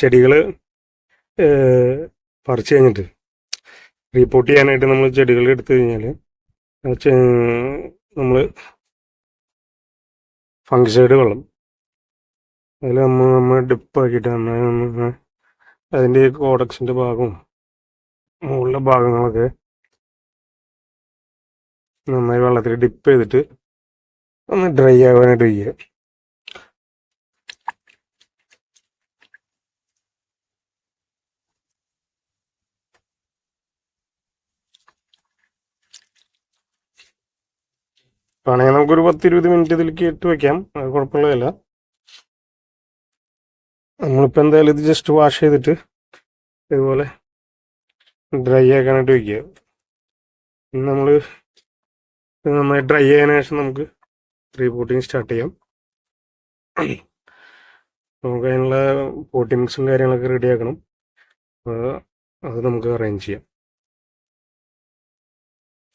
ചെടികൾ പറിച്ചു കഴിഞ്ഞിട്ട് റീപോർട്ട് ചെയ്യാനായിട്ട് നമ്മൾ ചെടികൾ എടുത്തു കഴിഞ്ഞാൽ നമ്മൾ ഫംഗിസൈഡ് വെള്ളം അതിൽ നമ്മൾ ഡിപ്പാക്കിയിട്ട് നന്നായി അതിൻ്റെ കോഡക്സിൻ്റെ ഭാഗവും മുകളിലെ ഭാഗങ്ങളൊക്കെ നന്നായി വെള്ളത്തിൽ ഡിപ്പ് ചെയ്തിട്ട് ഒന്ന് ഡ്രൈ ആവാനായിട്ട് വയ്ക്കുക. വേണമെങ്കിൽ നമുക്കൊരു 10-20 മിനിറ്റ് ഇതിലേക്ക് ഇട്ട് വയ്ക്കാം, അത് കുഴപ്പമുള്ളതല്ല. നമ്മളിപ്പോൾ എന്തായാലും ഇത് ജസ്റ്റ് വാഷ് ചെയ്തിട്ട് ഇതുപോലെ ഡ്രൈ ആക്കാനായിട്ട് വയ്ക്കുക. നമ്മൾ നന്നായി ഡ്രൈ ആയതിനു ശേഷം നമുക്ക് റീപോട്ടിങ് സ്റ്റാർട്ട് ചെയ്യാം. നമുക്ക് അതിനുള്ള പോട്ടിംഗ് മിക്സും കാര്യങ്ങളൊക്കെ റെഡി ആക്കണം. അപ്പോൾ അത് നമുക്ക് അറേഞ്ച് ചെയ്യാം.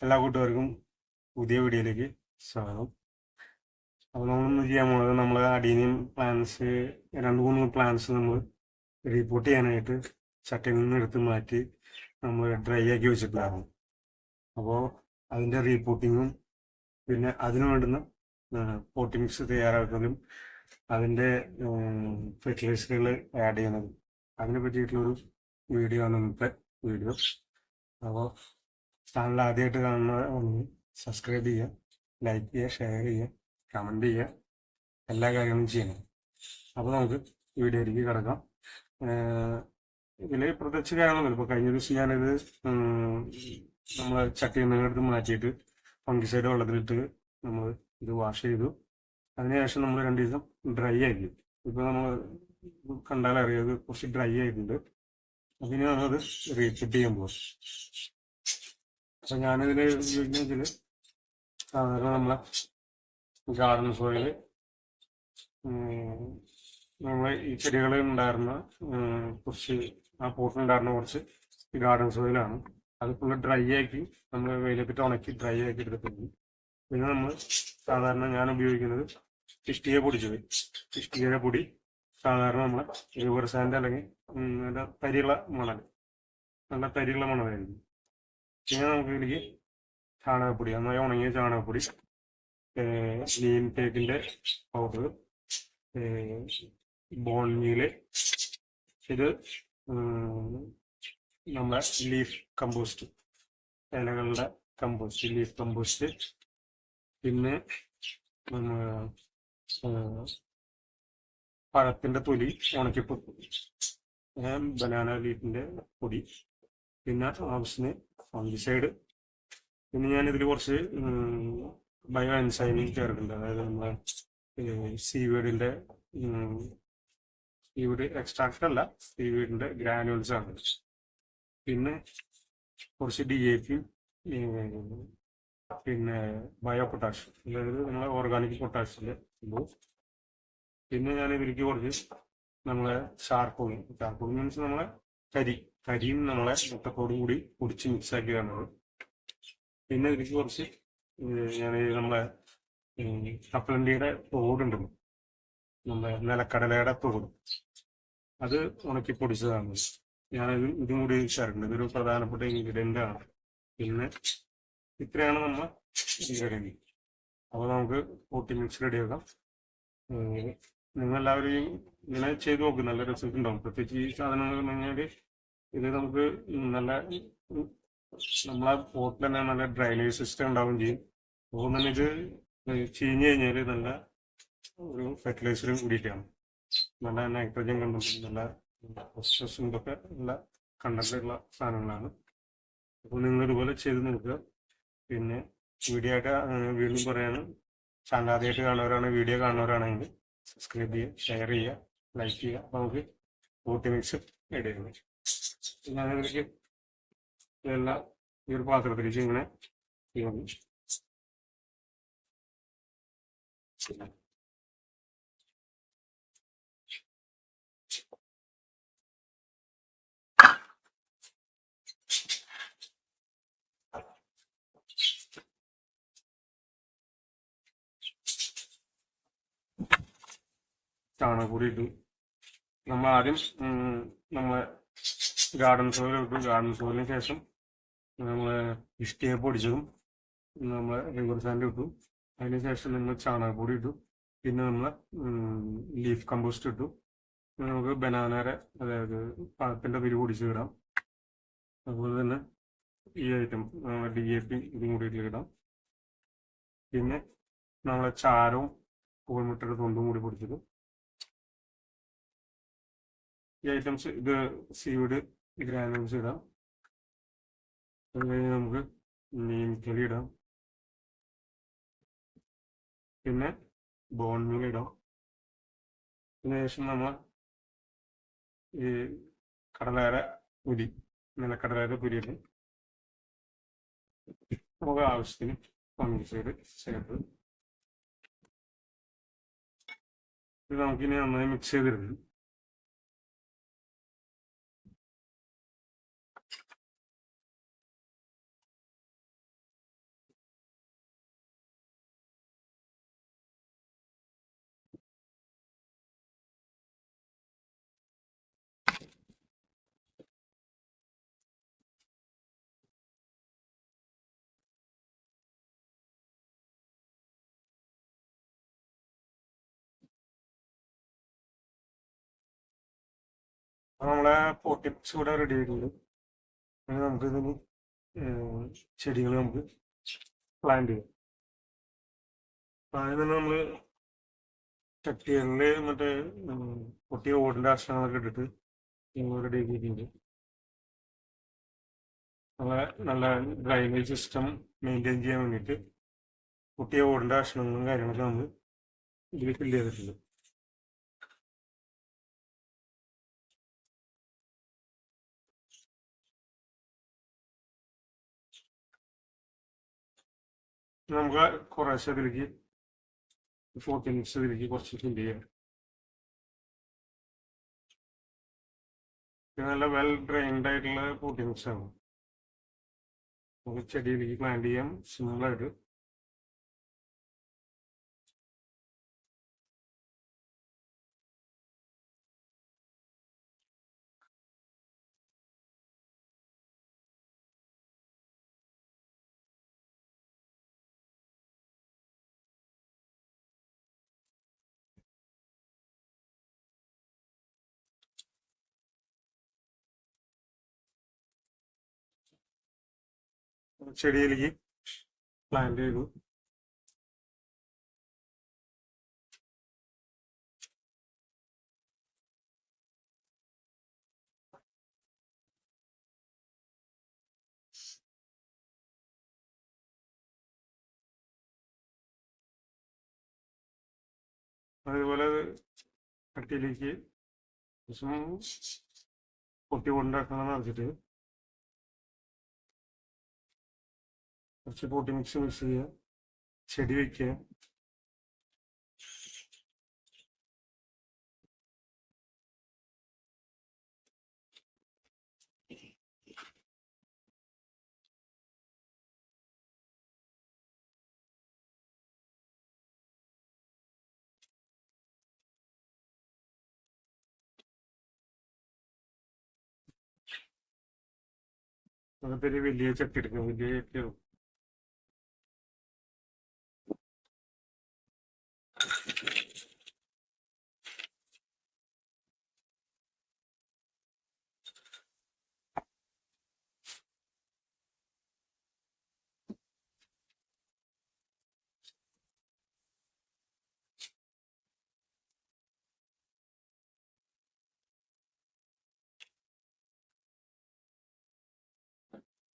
എല്ലാ കൂട്ടുകാർക്കും പുതിയ വീഡിയോയിലേക്ക് സ്വാഗതം. അപ്പോൾ നമ്മളൊന്ന് ചെയ്യാൻ പോകുന്നത്, നമ്മൾ അഡീനിയം പ്ലാന്റ്സ് 2-3 പ്ലാന്റ്സ് നമ്മൾ റീപോർട്ട് ചെയ്യാനായിട്ട് ചട്ടിയിൽ നിന്ന് എടുത്ത് മാറ്റി നമ്മൾ ഡ്രൈ ആക്കി വെച്ചിട്ടുണ്ടായിരുന്നു. അപ്പോൾ അതിൻ്റെ റീപോർട്ടിങ്ങും പിന്നെ അതിന് വേണ്ടുന്ന പോട്ടിംഗ് മിക്സ് തയ്യാറാക്കുന്നതും അതിൻ്റെ ഫെർട്ടിലൈസറുകൾ ആഡ് ചെയ്യുന്നതും അതിനെ പറ്റിയിട്ടുള്ളൊരു വീഡിയോ ആണ് ഇന്നത്തെ വീഡിയോ. അപ്പോൾ ചാനൽ ആദ്യമായിട്ട് കാണുന്ന ഒന്ന് സബ്സ്ക്രൈബ് ചെയ്യുക, ലൈക്ക് ചെയ്യുക, ഷെയർ ചെയ്യുക, കമൻറ്റ് ചെയ്യുക, എല്ലാ കാര്യങ്ങളും ചെയ്യണം. അപ്പോൾ നമുക്ക് വീഡിയോയിലേക്ക് കിടക്കാം. ഇതിൽ പ്രത്യേകിച്ച് കാര്യങ്ങളൊന്നുമില്ല. ഇപ്പോൾ കഴിഞ്ഞ ദിവസം ഞാനിത് നമ്മൾ ചട്ടിയിൽ നിന്ന് എടുത്ത് മാറ്റിയിട്ട് ഫംഗിസൈഡ് വെള്ളത്തിലിട്ട് നമ്മൾ ഇത് വാഷ് ചെയ്തു. അതിനുശേഷം നമ്മൾ 2 ദിവസം ഡ്രൈ ആക്കി. ഇപ്പോൾ നമ്മൾ കണ്ടാൽ അറിയാം കുറച്ച് ഡ്രൈ ആയിട്ടുണ്ട്. അതിന് നമ്മളത് റീഫിറ്റ് ചെയ്യാൻ പോകും. അപ്പം ഞാനിതിൽ ഉപയോഗിക്കുന്നതിൽ സാധാരണ നമ്മളെ ഗാർഡൻ സോയിൽ, നമ്മൾ ഈ ചെടികളിൽ ഉണ്ടായിരുന്ന കുറച്ച് ആ പോട്ടിലുണ്ടായിരുന്ന കുറച്ച് ഗാർഡൻ സോയിലാണ്. അത് ഫുള്ള് ഡ്രൈ ആക്കി നമ്മൾ വെയിലത്തിട്ട് ഉണക്കി ഡ്രൈ ആക്കി എടുത്തിട്ടുണ്ട്. പിന്നെ നമ്മൾ സാധാരണ ഞാൻ ഉപയോഗിക്കുന്നത് ഇഷ്ടിക പൊടിച്ചത്, ഇഷ്ടികയുടെ പൊടി സാധാരണ നമ്മൾ റിവർ സാൻഡ് അല്ലെങ്കിൽ നല്ല തരിയുള്ള മണൽ, നല്ല തരിയുള്ള മണലായിരുന്നു. പിന്നെ നമുക്ക് ഇതിലേക്ക് ചാണകപ്പൊടി, നന്നായി ഉണങ്ങിയ ചാണകപ്പൊടി, നീം തേക്കിൻ്റെ പൗഡർ, ബോൺ മീല്, ഇത് നമ്മളെ ലീഫ് കമ്പോസ്റ്റ്, ഇലകളുടെ കമ്പോസ്റ്റ്, ലീഫ് കമ്പോസ്റ്റ്, പിന്നെ പഴത്തിൻ്റെ തൊലി ഉണക്കിപ്പൊടി, ബനാന ലീഫിൻ്റെ പൊടി, പിന്നെ ആവശ്യത്തിന് ഫംഗിസൈഡ്. പിന്നെ ഞാനിതിൽ കുറച്ച് ബയോ എൻസൈമിൽ ചേർക്കുന്നുണ്ട്. അതായത് നമ്മളെ സീവീഡിൻ്റെ സീവീഡ് എക്സ്ട്രാക്റ്റ് അല്ല, സീവീഡിൻ്റെ ഗ്രാനുവൽസ് ആണ്. പിന്നെ കുറച്ച് DAP, പിന്നെ ബയോ പൊട്ടാഷ്, അതായത് നമ്മളെ ഓർഗാനിക് പൊട്ടാഷിൻ്റെ ഇത്. പിന്നെ ഞാൻ ഇതിലേക്ക് കുറച്ച് നമ്മളെ ചാർക്കോൾ മീൻസ് നമ്മളെ കരിയും നമ്മളെ മുട്ടത്തോടും കൂടി പൊടിച്ച് മിക്സാക്കി തന്നത്. പിന്നെ ഇതിലേക്ക് കുറച്ച് ഞാൻ നമ്മളെ കപ്പലണ്ടിയുടെ തോടുണ്ടല്ലോ, നമ്മുടെ നിലക്കടലയുടെ തോട്, അത് ഉണക്കി പൊടിച്ചതാണ്. ഇതും കൂടി ചേർക്കുന്നത്, ഇതൊരു പ്രധാനപ്പെട്ട ഇൻഗ്രീഡിയൻ്റ് ആണ്. പിന്നെ ഇത്രയാണ് നമ്മളെ ഇൻഗ്രീഡിയൻറ്റ്. അപ്പോൾ നമുക്ക് പോട്ടിംഗ് മിക്സ് റെഡിയാക്കാം. നിങ്ങളെല്ലാവരും ഇങ്ങനെ ചെയ്ത് നോക്കും, നല്ല റിസൾട്ട് ഉണ്ടാവും. പ്രത്യേകിച്ച് ഈ സാധനങ്ങൾ പറഞ്ഞാൽ ഇത് നമുക്ക് നല്ല നമ്മളെ പോട്ടിൽ തന്നെ നല്ല ഡ്രൈനേജ് സിസ്റ്റം ഉണ്ടാവുകയും ചെയ്യും. അപ്പോൾ തന്നെ ഇത് ചീഞ്ഞ് കഴിഞ്ഞാൽ നല്ല ഒരു ഫെർട്ടിലൈസറും കൂടിയിട്ടാണ്. നല്ല നൈട്രജൻ കണ്ടന്റ്, നല്ല ഫോസ്ഫറസും ഇതൊക്കെ നല്ല കണ്ടന്റുള്ള സാധനങ്ങളാണ്. അപ്പോൾ നിങ്ങൾ ഇതുപോലെ ചെയ്ത് നോക്കുക. പിന്നെ വീഡിയോ ആയിട്ട് വീണ്ടും പറയാണ്, ചാനൽ ആദ്യമായിട്ട് കാണുന്നവരാണ്, വീഡിയോ കാണുന്നവരാണെങ്കിൽ സബ്സ്ക്രൈബ് ചെയ്യുക, ഷെയർ ചെയ്യുക, ലൈക്ക് ചെയ്യുക. അപ്പോൾ നമുക്ക് പോട്ടി മിക്സ് ഇടുന്നു. ഞാനിതിലേക്ക് ഇതെല്ലാം ഈ ഒരു പാത്രത്തിലേക്ക് ഇങ്ങനെ ചെയ്യുന്നു. ചാണകപ്പൊടി ഇട്ടു, നമ്മൾ ആദ്യം നമ്മളെ ഗാർഡൻ സോയിൽ ഇട്ടു. ഗാർഡൻ സോയിലിന് ശേഷം നമ്മൾ ഇഷ്ടിക പൊടിച്ചതും നമ്മൾ റിവർ സാൻഡ് ഇട്ടു. അതിന് ശേഷം നമ്മൾ ചാണകപ്പൊടി ഇട്ടു. പിന്നെ നമ്മൾ ലീഫ് കമ്പോസ്റ്റ് ഇട്ടു. പിന്നെ നമുക്ക് ബനാനയുടെ അതായത് പഴത്തിൻ്റെ പിരി പൊടിച്ച് ഇടാം. അതുപോലെ തന്നെ ഈ ഐറ്റം DAP ഇതും കൂടി ഇതിലിടാം. പിന്നെ നമ്മളെ ചാരവും കോഴിമുട്ടയുടെ തൊണ്ടും കൂടി പൊടിച്ചിടും. ഈ ഐറ്റംസ് ഇത് സീഡ് ഗ്രാനുൾസ് ഇടാം. അത് കഴിഞ്ഞ് നമുക്ക് നീംക്കലി ഇടാം. പിന്നെ ബോൺ മീൽ ഇടാം. അതിന് ശേഷം നമ്മൾ ഈ കടലേര പുരി നിലക്കടലേര പുരി ഇടും. നമുക്ക് ആവശ്യത്തിന് ഫംഗിസൈഡ് ചേർത്ത് ഇത് നമുക്കിനി നന്നായി മിക്സ് ചെയ്തിടണം. അപ്പോൾ നമ്മളെ പോട്ടി മിക്സ് ഇവിടെ റെഡി ആയിട്ടുണ്ട്. അങ്ങനെ നമുക്കിതിന് ചെടികൾ നമുക്ക് പ്ലാന്റ് ചെയ്യാം. അപ്പോൾ ആദ്യം തന്നെ നമ്മൾ ചട്ടികളിൽ മറ്റേ പൊട്ടിയ ഓടിൻ്റെ കഷ്ണങ്ങളൊക്കെ ഇട്ടിട്ട് റെഡി ആക്കിയിട്ടുണ്ട്. നല്ല ഡ്രൈനേജ് സിസ്റ്റം മെയിൻറ്റെയിൻ ചെയ്യാൻ വേണ്ടിയിട്ട് പൊട്ടിയ ഓടിൻ്റെ കഷ്ണങ്ങളും കാര്യങ്ങളൊക്കെ നമ്മൾ ഇതിൽ ഫില്ല് ചെയ്തിട്ടുണ്ട്. നമുക്ക് കുറേശ്ശെ ഇതിലേക്ക് പോട്ടി മിക്സ് ഇതിലേക്ക് കുറച്ച് ഫില്ല് ചെയ്യാം. ഇത് നല്ല വെൽ ഡ്രെയിൻഡ് ആയിട്ടുള്ള പോട്ടി മിക്സ് ആണ്. നമുക്ക് ചെടിയിലേക്ക് പ്ലാന്റ് ചെയ്യാം സിമ്പിളായിട്ട്. ചെടിയിലേക്ക് പ്ലാന്റ് ചെയ്തു. അതേപോലെ ചട്ടിയിലേക്ക് പൊട്ടി കൊണ്ടാക്കണം നിറച്ചിട്ട് കുറച്ച് പോട്ടി മിക്സ് ചെയ്യുക, ചെടി വയ്ക്കുക. അതൊരു വലിയ ചട്ടി എടുക്കുക, വലിയ ചട്ടി.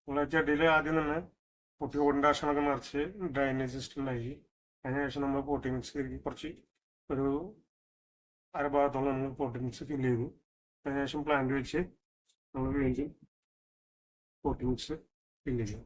നമ്മളെ ചെടിയിൽ ആദ്യം തന്നെ പൊട്ടി കൊണ്ട കഷ്ണമൊക്കെ നിറച്ച് ഡ്രൈനേജ് സിസ്റ്റം ഉണ്ടാക്കി. അതിനുശേഷം നമ്മൾ പോട്ടി മിക്സ് കുറച്ച് ഒരു അരഭാഗത്തോളം നമ്മൾ പോട്ടി മിക്സ് ഫില്ല് ചെയ്തു. അതിനുശേഷം പ്ലാന്റ് വെച്ച് നമ്മൾ വീണ്ടും പോട്ടി മിക്സ് ഫില്ല് ചെയ്യും.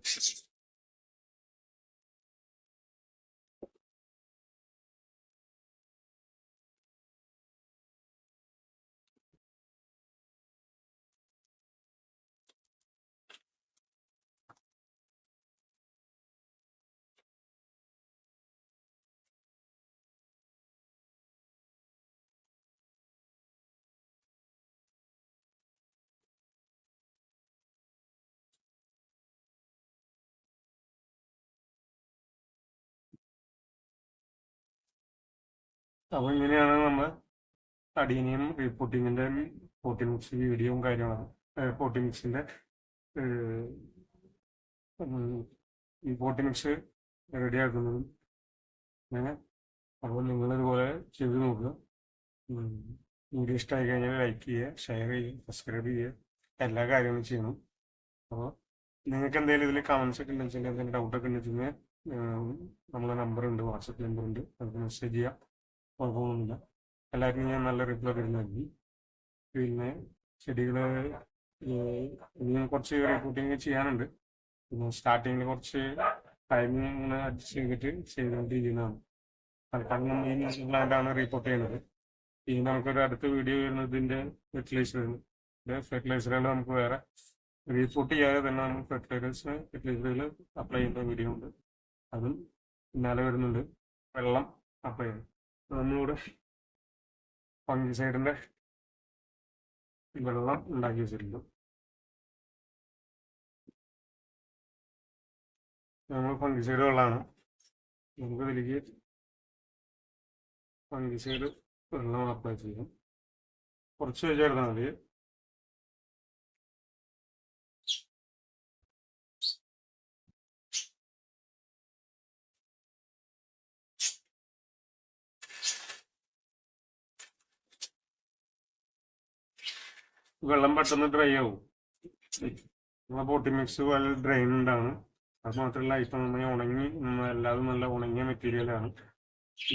അപ്പോൾ ഇങ്ങനെയാണ് നമ്മൾ അഡീനിയം റിപ്പോർട്ടിങ്ങിൻ്റെ പോട്ടി മിക്സ് വീഡിയോയും കാര്യങ്ങളാണ്. പോട്ടി മിക്സിൻ്റെ ഈ പോട്ടി മിക്സ് റെഡിയാക്കുന്നതും അങ്ങനെ. അപ്പോൾ നിങ്ങളിതുപോലെ ചെയ്ത് നോക്കുക. വീഡിയോ ഇഷ്ടമായി കഴിഞ്ഞാൽ ലൈക്ക് ചെയ്യുക, ഷെയർ ചെയ്യുക, സബ്സ്ക്രൈബ് ചെയ്യുക, എല്ലാ കാര്യങ്ങളും ചെയ്യണം. അപ്പോൾ നിങ്ങൾക്ക് എന്തെങ്കിലും ഇതിൽ കമൻസ് ഒക്കെ ഉണ്ടെങ്കിൽ എന്തെങ്കിലും ഡൗട്ടൊക്കെ ഉണ്ടെങ്കിൽ നമ്മളെ നമ്പറുണ്ട്, വാട്സപ്പ് നമ്പറുണ്ട്, നമുക്ക് മെസ്സേജ് ചെയ്യാം, കുഴപ്പമൊന്നുമില്ല. എല്ലാവർക്കും ഞാൻ നല്ല റിപ്ലൈ തരുന്നതായിരിക്കും. പിന്നെ ചെടികൾ ഇനിയും കുറച്ച് റിപ്പോർട്ടിങ് ചെയ്യാനുണ്ട്. പിന്നെ സ്റ്റാർട്ടിങ്ങിൽ കുറച്ച് ടൈമിങ് ഇങ്ങനെ അഡ്ജസ്റ്റ് ചെയ്തിട്ട് ചെയ്തുകൊണ്ടിരിക്കുന്നതാണ്. തൽക്കാലം നമ്മൾ ഈ മ്യൂസിക് പ്ലാന്റാണ് റിപ്പോർട്ട് ചെയ്യുന്നത്. ഇനി നമുക്കൊരു അടുത്ത വീഡിയോ വരുന്നതിൻ്റെ ഫെർട്ടിലൈസറുകൾ നമുക്ക് വേറെ റിപ്പോർട്ട് ചെയ്യാതെ തന്നെ നമുക്ക് ഫെർട്ടിലൈസറുകൾ അപ്ലൈ ചെയ്യുന്ന വീഡിയോ ഉണ്ട്, അതും പിന്നാലെ വരുന്നുണ്ട്. വെള്ളം അപ്ലൈ ചെയ്യും. നമ്മളിവിടെ ഫംഗിസൈഡിൻ്റെ വെള്ളം ഉണ്ടാക്കി വെച്ചിട്ടുണ്ട്. നമ്മൾ ഫംഗിസൈഡ് വെള്ളമാണ്. നമുക്കിതിലേക്ക് ഫംഗിസൈഡ് വെള്ളം അപ്ലൈ ചെയ്യും. കുറച്ച് വെച്ചെടുത്താൽ മതി. വെള്ളം പെട്ടെന്ന് ഡ്രൈ ആവും. നമ്മളെ പോട്ടി മിക്സ് വളരെ ഡ്രൈൻഡ് ആണ്. അത് മാത്രമല്ല ഇപ്പം നമ്മൾ ഉണങ്ങി എല്ലാതും നല്ല ഉണങ്ങിയ മെറ്റീരിയലാണ്,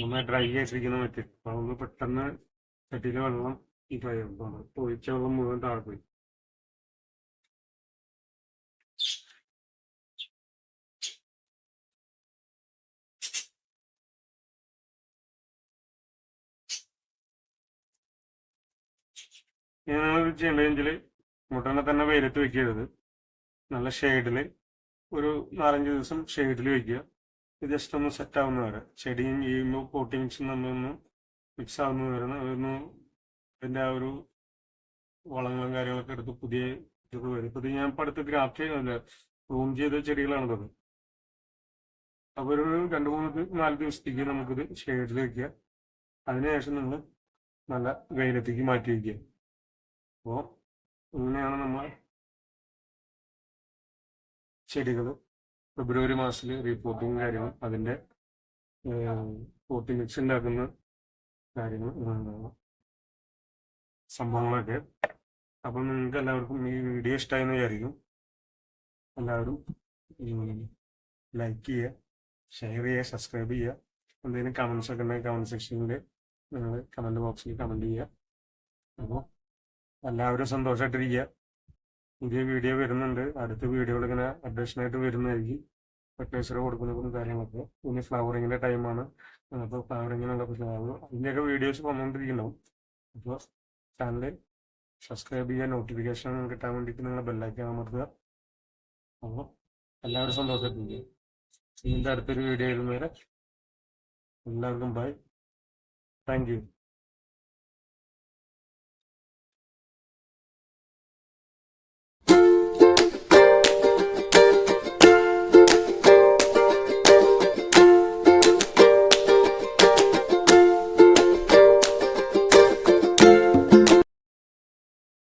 നമ്മൾ ഡ്രൈ ആയിട്ടിരിക്കുന്ന മെറ്റീരിയൽ. അപ്പോൾ അതൊന്ന് പെട്ടെന്ന് ചട്ടിയിലെ വെള്ളം ഡ്രൈ ആവും. ഒഴിച്ച വെള്ളം മുഴുവൻ താഴെ പോയി. ഇനി നിങ്ങൾ ചെയ്യേണ്ടതെങ്കിൽ മുട്ടനെ തന്നെ വെയിലത്ത് വെക്കരുത്. നല്ല ഷെയ്ഡിൽ ഒരു 4-5 ദിവസം ഷെയ്ഡിൽ വെക്കുക. ഇത് ജസ്റ്റ് ഒന്ന് സെറ്റ് ആവുന്ന വരെ, ചെടിയും ഈ പോട്ടിങ്സും നമ്മളൊന്ന് മിക്സ് ആവുന്ന വരെ ഒന്ന് അതിൻ്റെ ആ ഒരു വളങ്ങളും കാര്യങ്ങളൊക്കെ എടുത്ത് പുതിയ ഇത് വരും. ഇപ്പം ഇത് ഞാൻ ഇപ്പം അടുത്ത് ഗ്രാഫ്റ്റ് ചെയ്യുന്നില്ല, പ്രൂൺ ചെയ്ത ചെടികളാണ്. അപ്പോൾ ഒരു 2-3-4 ദിവസത്തേക്ക് നമുക്കിത് ഷെയ്ഡിൽ വെക്കുക. അതിനുശേഷം നിങ്ങൾ നല്ല വെയിലത്തേക്ക് മാറ്റി വയ്ക്കുക. അപ്പോൾ ഇങ്ങനെയാണ് നമ്മൾ ചെടികൾ ഫെബ്രുവരി മാസത്തിൽ റീപോർട്ടിങ് കാര്യങ്ങൾ, അതിൻ്റെ പോട്ടി മിക്സ് ഉണ്ടാക്കുന്ന കാര്യങ്ങൾ, സംഭവങ്ങളൊക്കെ. അപ്പം നിങ്ങൾക്ക് എല്ലാവർക്കും ഈ വീഡിയോ ഇഷ്ടമായെന്ന് വിചാരിക്കും. എല്ലാവരും ലൈക്ക് ചെയ്യുക, ഷെയർ ചെയ്യുക, സബ്സ്ക്രൈബ് ചെയ്യുക. എന്തെങ്കിലും കമൻസ് ഒക്കെ ഉണ്ടെങ്കിൽ കമൻറ്റ് സെക്ഷനിൽ നിങ്ങൾ കമൻറ്റ് ബോക്സിൽ കമൻറ്റ് ചെയ്യുക. അപ്പോൾ എല്ലാവരും സന്തോഷമായിട്ടിരിക്കുക. പുതിയ വീഡിയോ വരുന്നുണ്ട്, അടുത്ത വീഡിയോകൾ ഇങ്ങനെ അപ്ഡേഷനായിട്ട് വരുന്നതായിരിക്കും. ഫെർട്ടിലൈസർ കൊടുക്കുന്നതും കാര്യങ്ങളൊക്കെ. ഇനി ഫ്ലവറിങ്ങിൻ്റെ ടൈമാണ്, അപ്പോൾ ഫ്ലവറിങ്ങിനുള്ള അതിൻ്റെയൊക്കെ വീഡിയോസ് വന്നുകൊണ്ടിരിക്കുന്നുണ്ടാവും. അപ്പോൾ ചാനൽ സബ്സ്ക്രൈബ് ചെയ്യുക, നോട്ടിഫിക്കേഷൻ കിട്ടാൻ വേണ്ടിയിട്ട് നിങ്ങൾ ബെല്ലൈക്കൺ അമർത്തുക. അപ്പോൾ എല്ലാവരും സന്തോഷമായിട്ടിരിക്കുക. ഇതിൻ്റെ അടുത്തൊരു വീഡിയോ വരുന്നവരെ എല്ലാവർക്കും ബൈ. Thank you.